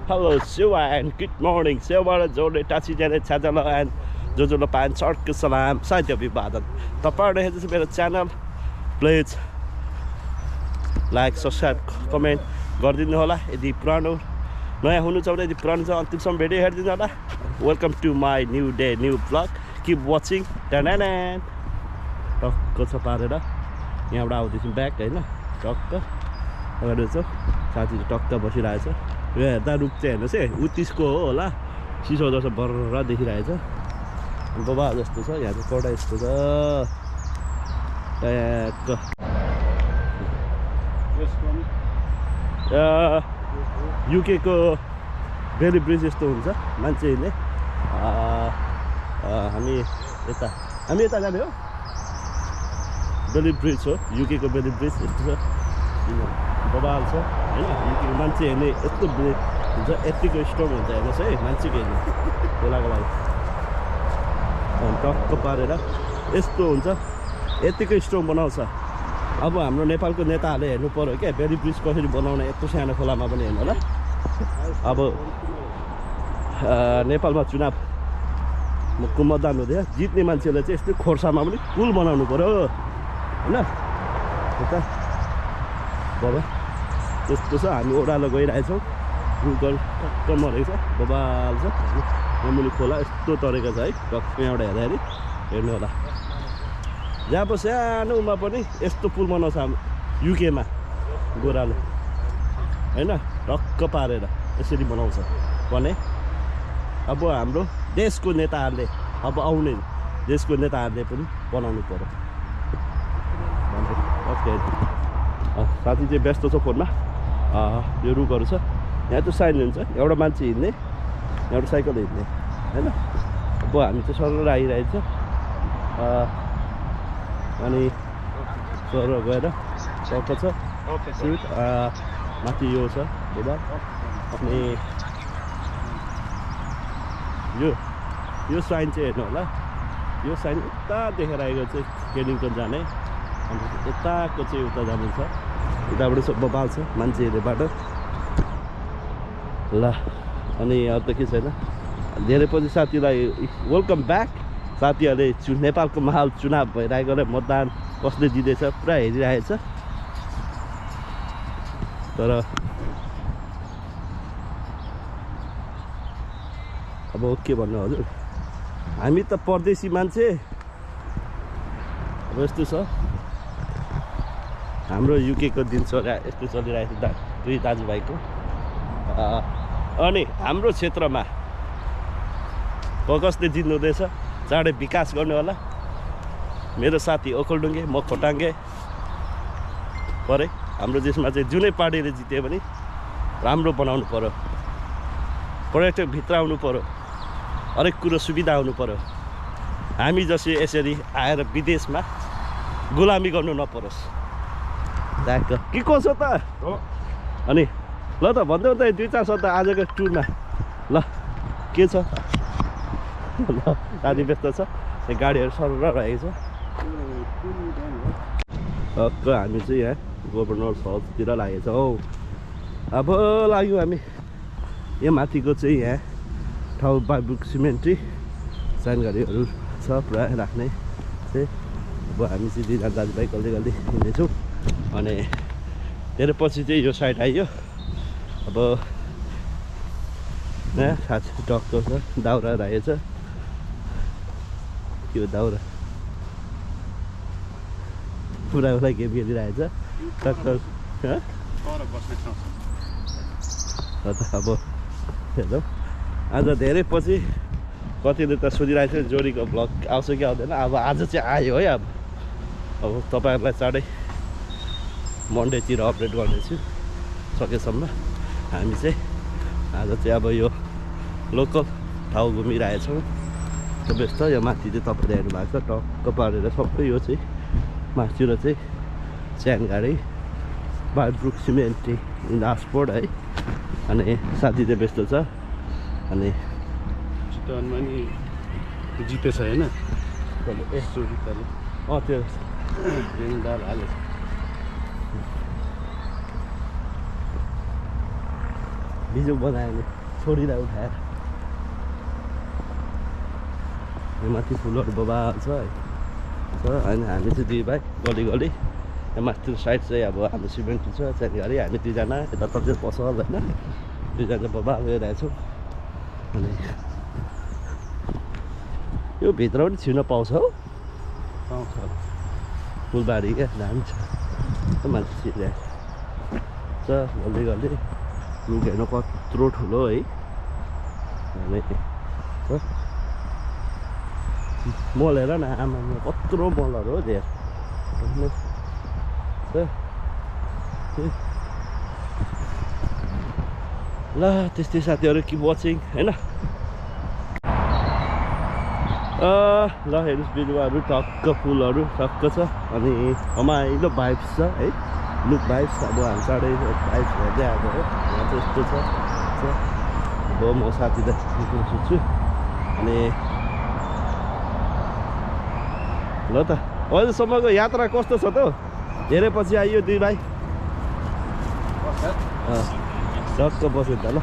Hello, Siwa, and good morning. Siwa, जोड़े टासी जाने छाजला and जो पान शॉर्ट के सलाम साथ अभिवादन तपाईहरुले हेर्दै मेरो channel please like subscribe comment गरिदिनु होला यदि पुरानो नयाँ हुनुहुन्छ भने यदि पुरानो छ अन्तिमसम्म भिडियो हेरिदिनु होला welcome to my new day new blog keep watching टनानान टक्क छ पारेर यहाँबाट आउँदैछौँ ब्याक हैन टक्क अगाडि छ साथी टक्क बसिरहेछ यो हेर्दा रुख चाहिँ हेर्नुस् है उत्तिसको हो होला सिसो जस्तो बर्र देखिरहेछ बाबा जस्तो छ यहाँ चाहिँ कडा यस्तो छ ट्याक्क युके को बेली ब्रिज यस्तो हुन्छ मान्छेले हामी यता जाने हो बेली ब्रिज हो युके को बेली ब्रिज यस्तो छ बबाल छ हैन युके मान्छे हेर्ने यस्तो हुन्छ यतिको स्ट्रङ हुन्छ हेर्नुहोस् है मान्छेको हेर्ने बेलाको लागि टक्क पारेर यस्तो हुन्छ यतिकै स्ट्रङ बनाउँछ अब हाम्रो नेपालको नेताहरूले हेर्नु पर्यो क्या बेली ब्रिज कसरी बनाउने यत्रो सानो खोलामा पनि हेर्नु होला अब नेपालमा चुनावको मतदान हुँदैन जित्ने मान्छेले चाहिँ यस्तो खोर्सामा पनि पुल बनाउनु पर्यो हैन यता बाबा त्यस्तो छ हामी ओह्रालो गइरहेछौँ रुखल टक्क मरेको छ बबाल छ मुनि खोला यस्तो तरेको छ है टक्क यहाँबाट हेर्दाखेरि हेर्नु होला जहाँ अब सानोमा पनि यस्तो पुल बनाउँछ युकेमा गोरालो हैन टक्क पारेर यसरी बनाउँछ भने अब हाम्रो देशको नेताहरूले अब आउने देशको नेताहरूले पनि बनाउनु पर्यो साथी चाहिँ व्यस्त छ फोनमा यो रुखहरू छ यहाँ चाहिँ साइन हुन्छ एउटा मान्छे हिँड्ने एउटा साइकल हिँड्ने हैन अब हामी चाहिँ सरर आइरहेछ अनि सर गएर टक्क छ सिट माथि यो छ बुबा अनि यो साइन चाहिँ हेर्नु होला यो साइन उता देखेर आएको चाहिँ केनिङटन जाने अनि यताको चाहिँ उता जानु छ उताबाट सब बबाल छ मान्छेहरूबाट ल अनि अब त के छैन धेरै पछि साथीलाई वेलकम ब्याक साथीहरूले नेपालको महाल चुनाव भइरहेकोले मतदान कसले जितेछ पुरा हेरिरहेछ तर अब के भन्नु हजुर हामी त परदेशी मान्छे अब यस्तो छ हाम्रो युकेको दिनचर्या यस्तो चलिरहेको छ दुई दाजुभाइको अनि हाम्रो क्षेत्रमा कसले जित्नु हुँदैछ चाँडै विकास गर्नु होला मेरो साथी ओखलडुङ्गे म खोटाङ्गे परे हाम्रो देशमा चाहिँ जुनै पार्टीले जित्यो भने राम्रो बनाउनु पर्यो पर्यटक भित्र आउनु पर्यो हरेक कुरो सुविधा हुनु पर्यो हामी जसरी यसरी आएर विदेशमा गुलामी गर्नु नपरोस् ट्याक्क के कसो त अनि ल त भन्दै त दुई चार शब्द आजको टुरमा ल के छ ल दादी व्यस्त छ गाडीहरू सरर रहेको छ टक्क हामी चाहिँ यहाँ गभर्नर हाउसतिर लागेको छ हौ अब लाग्यो हामी यहाँ माथिको चाहिँ यहाँ ठाउँ बाबुक सिमेन्ट्री साइन गाडीहरू छ पुरा राख्ने चाहिँ अब हामी चाहिँ दुईजना दाजुभाइ गल्दै हिँड्दैछौँ अनि धेरै पछि चाहिँ यो साइड आइयो अब यहाँ साथी टक्क छ दाउरा रहेछ त्यो दाउरा पुरा गेम खेलिरहेछ टक्क अब हेरौँ आज धेरै पछि कतिले त सोधिरहेको थियो जोडीको भ्लग आउँछ कि आउँदैन अब आज चाहिँ आयो है अब तपाईँहरूलाई चाँडै मन्डेतिर अपडेट गर्नेछु सकेसम्म हामी चाहिँ आज चाहिँ अब यो लोकल ठाउँ घुमिरहेछौँ व्यस्त यो माथि चाहिँ तपाईँले हेर्नु भएको छ टक्क पारेर सबै यो चाहिँ माथितिर चाहिँ स्यान गाडी बालब्रुक सिमेन्टी इन्डास्पोर्ट है अनि साथी चाहिँ व्यस्त छ अनि चितवनमा नि जितेछ होइन यस्तो जुत्ताले त्यो दाल हालेछ भिडियो बनायो भने छोडिलाई उठाएर यहाँ माथि फुलहरू बबाल छ है अनि हामी चाहिँ दुई भाइ गली गली यहाँ माथि साइड चाहिँ अब हाम्रो सिमेन्ट छ त्यहाँदेखि अरे हामी दुईजना यता ततिर पसल होइन दुईजना बबाल गइरहेछौँ अनि यो भित्र पनि छिर्न पाउँछ हौ पाउँछ फुलबारी क्या दामी छ मान्छे छिरिरहेको छ गल्दै गल्दै लुक हेर्नु कत्रो ठुलो है अनि मल हेर न आमा कत्रो मलहरू हो धेर ल त्यस्तै साथीहरू कि वाचिङ होइन ल हेर्नुहोस् बिरुवाहरू टक्क फुलहरू टक्क छ अनि रमाइलो भाइब्स छ है लुक भाइब्स अब हामी चाँडै भाइब्स हेर्दै आएको हो यहाँ चाहिँ यस्तो छ अब म साथीलाई सोध्छु अनि ल त अहिलेसम्मको यात्रा कस्तो छ त धेरै पछि आइयो दुई भाइ टक्क बस्यो त ल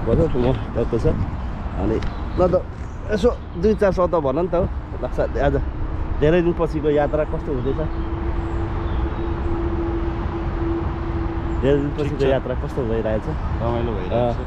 भन म टक्क छ अनि ल त यसो 2-4 शब्द भन नि त लाग्छ आज धेरै दिनपछिको यात्रा कस्तो हुँदैछ धेरै दिनपछिको यात्रा कस्तो भइरहेछ रमाइलो भइरहेछ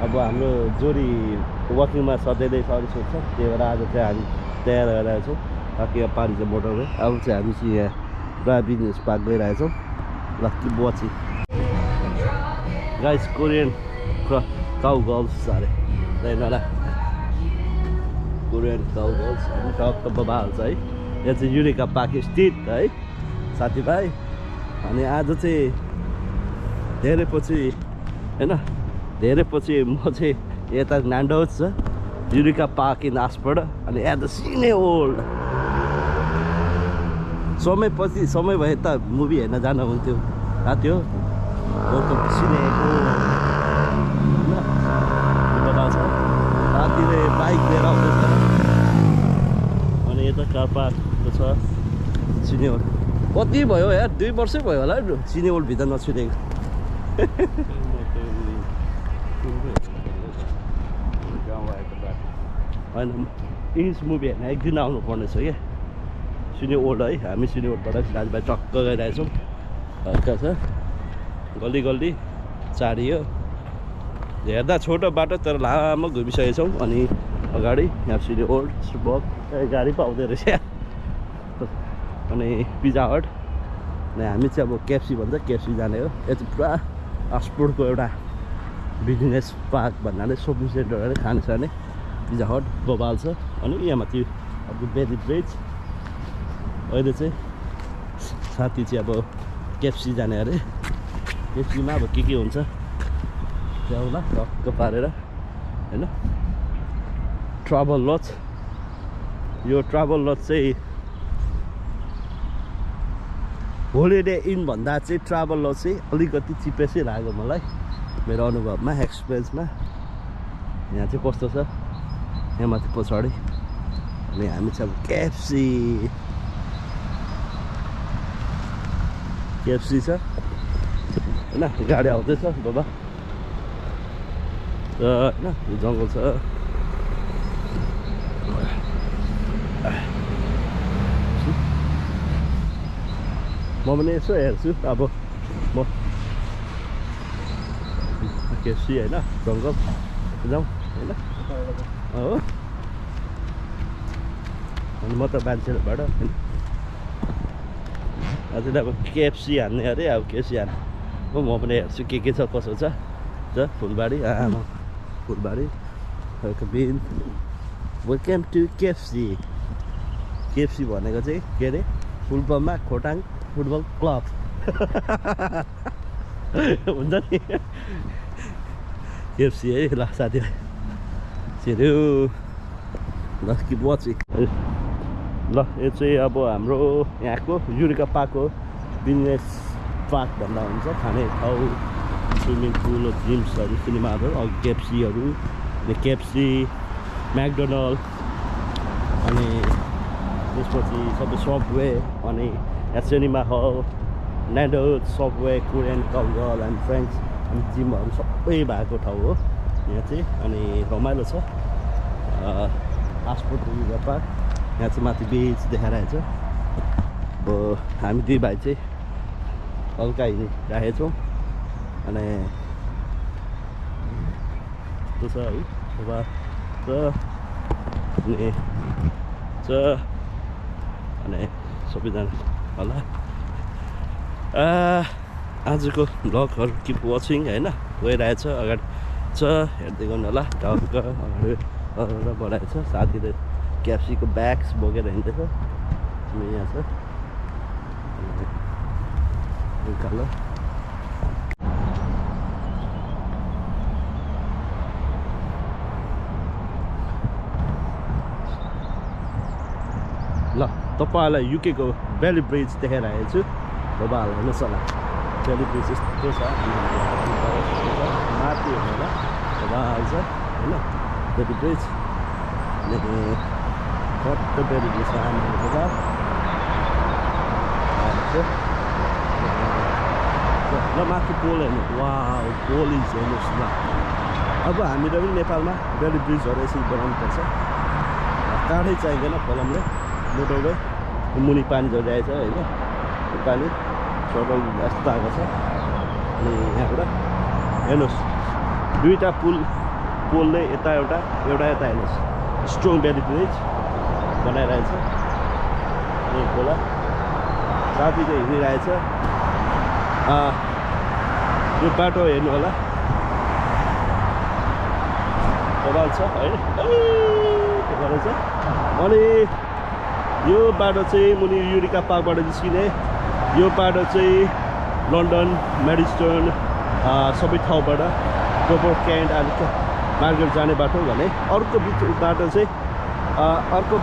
अब हाम्रो जोडी वकिङमा सधैँ सरी सोध्छ त्यही भएर आज चाहिँ हामी तयार भइरहेछौँ ताकि अब पारी चाहिँ मोटरवे अब चाहिँ हामी चाहिँ यहाँ पुरा बिजनेस पार्क गइरहेछौँ ल कि बची गाइस कोरियन काउ गर्ल्स अरे ल कोरियन काउ गर्ल्स अनि टक्क बबाल छ है यहाँ चाहिँ युरेका पार्क स्थित है साथीभाइ अनि आज चाहिँ धेरै पछि होइन धेरै पछि म चाहिँ यता नान्डोज छ युरेका पार्क इन आसपड अनि एट द सिने ओल्ड समय भए त मुभी हेर्न जानु हुन्थ्यो राति हो सिने रातिले बाइक लिएर आउँदैछ अनि यता कार पार्क छ सिने ओल्ड कति भयो यार 2 वर्षै भयो होला सिने ओल्ड भित्र नछुनेको होइन इङ्ग्लिस मुभी हेर्न एक दिन आउनु पर्ने छ क्या सिने ओल्ड है हामी सिने ओल्डबाट दाजुभाइ टक्क गइरहेछौँ हल्का छ गल्ली गल्ली चारियो हेर्दा छोटो बाटो तर लामो घुमिसकेको छौँ अनि अगाडि यहाँ सिने ओल्ड बक गाडी पो आउँदै रहेछ अनि पिज्जा हट अनि हामी चाहिँ अब केएफसी भन्छ केएफसी जाने हो यो चाहिँ पुरा आसपुरको एउटा बिजनेस पार्क भन्नाले सपिङ सेन्टरहरू खाने साने पिज्जा हट बबाल छ अनि यहाँ माथि अब बेदी ब्रिज अहिले चाहिँ साथी चाहिँ अब केएफसी जाने अरे केएफसीमा अब के हुन्छ त्यहाँला टक्क पारेर होइन ट्राभल लज यो ट्राभल लज चाहिँ होलिडे इन भन्दा चाहिँ ट्राभल लज चाहिँ अलिकति चिपेसै लाग्यो मलाई मेरो अनुभवमा एक्सपिरियन्समा यहाँ चाहिँ कस्तो छ यहाँ माथि पछाडि अनि हामी चाहिँ अब केएफसी छ होइन गाडी आउँदैछ बाबा र होइन यो जङ्गल छ म पनि यसो हेर्छु अब म केएफसी होइन जङ्गल जाउँ होइन हो अनि म त मान्छेहरूबाट अझै अब केएफसी हान्ने अरे अब केएफसी हान्ने म पनि हेर्छु के छ कसो छ फुलबारी आमा फुलबारी बिन वेलकम टु केएफसी केएफसी भनेको चाहिँ के अरे फुलबममा खोटाङ फुटबल क्लब हुन्छ नि केएफसी है ल साथीभाइ छिर्यो ल कि बची ल यो चाहिँ अब हाम्रो यहाँको युरेका पार्क हो बिजनेस पार्क भन्दा हुन्छ खाने ठाउँ स्विमिङ पुल जिम्सहरू सिनेमाहरू केएफसीहरू केएफसी म्याकडोनल्ड अनि त्यसपछि सबै सबवे अनि यहाँ cinema hall Nando's Subway Korean cowgirl and French अनि जिमहरू सबै भएको ठाउँ हो यहाँ चाहिँ अनि रमाइलो छ पासपोर्ट रिजर्भ पार्क यहाँ चाहिँ माथि बिच देखाइरहेको छ अब हामी दुई भाइ चाहिँ हल्का हिँडिराखेको छौँ अनि त्यस्तो छ है अनि सबैजना होला आजको भ्लगहरू किप वाचिङ होइन गइरहेछ अगाडि छ हेर्दै गर्नु होला ढक्क अगाडि बढाएको छ साथीले क्याप्सीको ब्याग्स बोकेर हिँड्दैछ यहाँ छ उकालो ल तपाईँहरूलाई युकेको भ्याली ब्रिज देखाइरहेको छु तपाईँहरूलाई हेर्नुहोस् होला भ्याली ब्रिज यस्तो छ माथि हेर्नु होला तपाईँहरू छ होइन भ्याली ब्रिज कस्तो भ्याली ब्रिज ल माथि पोल हेर्नु वा पोलिस हेर्नुहोस् ल अब हामीले पनि नेपालमा भ्याली ब्रिजहरू यसरी बनाउनुपर्छ काठै चाहिँदैन कलमले मोटरवे मुनि पानी झरिरहेको छ होइन पानी सडक यस्तो आएको छ अनि यहाँबाट हेर्नुहोस् दुईवटा पोलले यता एउटा यता हेर्नुहोस् स्ट्रङ भ्याली ब्रिज बनाइरहेछ यही खोला साथी चाहिँ हिँडिरहेछ यो बाटो हेर्नु होला बबाल छ है छ अनि यो बाटो चाहिँ मुनि युरिका पार्कबाट निस्किने यो बाटो चाहिँ लन्डन म्याडिस्टन सबै ठाउँबाट डोबर क्यान्ट अनि मार्केट जाने बाटो भने अर्को बाटो चाहिँ अर्को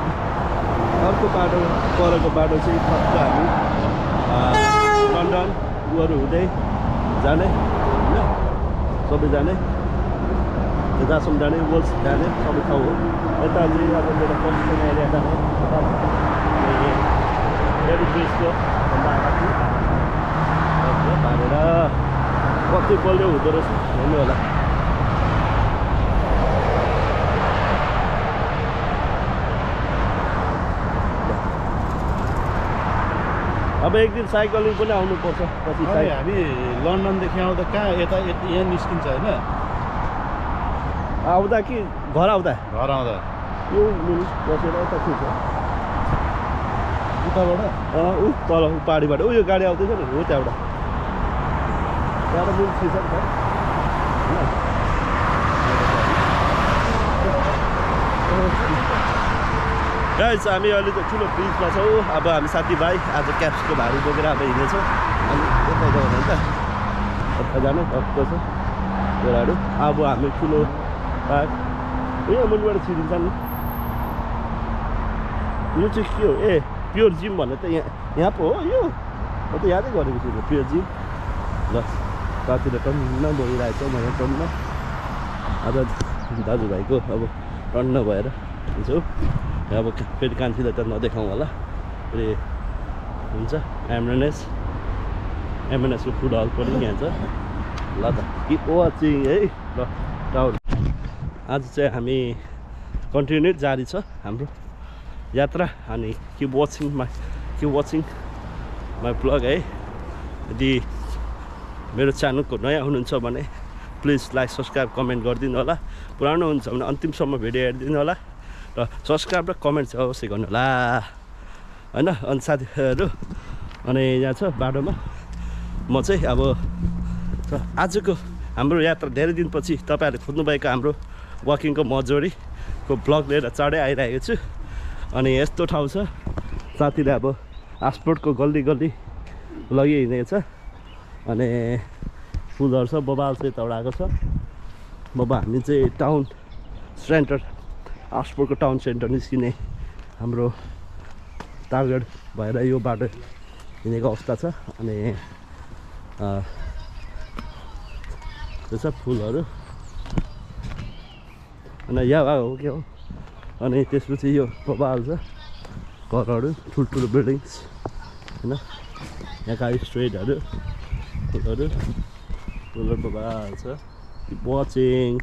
बाटो परको बाटो चाहिँ ठक्क हामी लन्डन उहरू हुँदै जाने होइन सबै जाने जहाँसम्म जाने वेल्स जाने सबै ठाउँ हो यता चाहिँ अब मेरो कन्स्ट्रक्सन एरिया जाने भ्याली ब्रिजको हालेर कति बलियो हुँदो रहेछ हेर्नु होला अब एक दिन साइकलिङ पनि आउनुपर्छ पछि हामी लन्डनदेखि आउँदा कहाँ यता यहाँ निस्किन्छ होइन आउँदा कि घर आउँदा यो मुनि बसेर यता खिच्छ उताबाट ऊ तल पहाडीबाट ऊ यो गाडी आउँदैछ नि हो त्यहाँबाट मुनि खिच्छ नि गाइस हामी अहिले त ठुलो ब्रिजमा छौँ अब हामी साथीभाइ आज क्याप्सको भारी बोकेर अब हिँड्नेछौँ अनि यता जाउँ नि त यता जानु कस्तो छ कुराहरू अब हामी ठुलो पार्क यहाँ मुनिबाट छिरिन्छ नि यो चाहिँ के हो ए प्योर जिम भन्ने त यहाँ पो हो यो म त यादै गरेको छु प्योर जिम ल साथीले टन्न बोलिरहेको छ म यहाँ टन्न आज दाजुभाइको अब टन्न भएर हिँड्छु अब फेरि कान्छीलाई त नदेखाउँ होला फेरि हुन्छ एमएनएसको फुड हल पनि यहाँ छ ल त किप वाचिङ है ल टाउन आज चाहिँ हामी कन्टिन्यू जारी छ हाम्रो यात्रा अनि किप वाचिङ माई ब्लग है यदि मेरो च्यानलको नयाँ हुनुहुन्छ भने प्लिज लाइक सब्सक्राइब कमेन्ट गरिदिनु होला पुरानो हुन्छ भने अन्तिमसम्म भिडियो हेरिदिनु होला र सब्सक्राइब र कमेन्ट चाहिँ अवश्य गर्नु होला होइन अनि साथीहरू अनि यहाँ छ बाटोमा म चाहिँ अब आजको हाम्रो यात्रा धेरै दिनपछि तपाईँहरूले खोज्नुभएको हाम्रो वाकिङको मजोरीको ब्लग लिएर चाँडै आइरहेको छु अनि यस्तो ठाउँ छ साथीले अब आसपोर्टको गल्ली लगी हिँडेको छ अनि फुलहरू छ बबाल चाहिँ यताबाट आएको छ अब हामी चाहिँ टाउन सेन्टर आसपोर्टको टाउन सेन्टर निस्किने हाम्रो टार्गेट भएर यो बाटो हिँडेको अवस्था छ अनि त्यो छ फुलहरू अनि यहाँ हो के हो अनि त्यसपछि यो बबाल छ घरहरू ठुल्ठुलो बिल्डिङ्स होइन यहाँका स्ट्रिटहरू फुलहरू Bye-bye. Keep watching.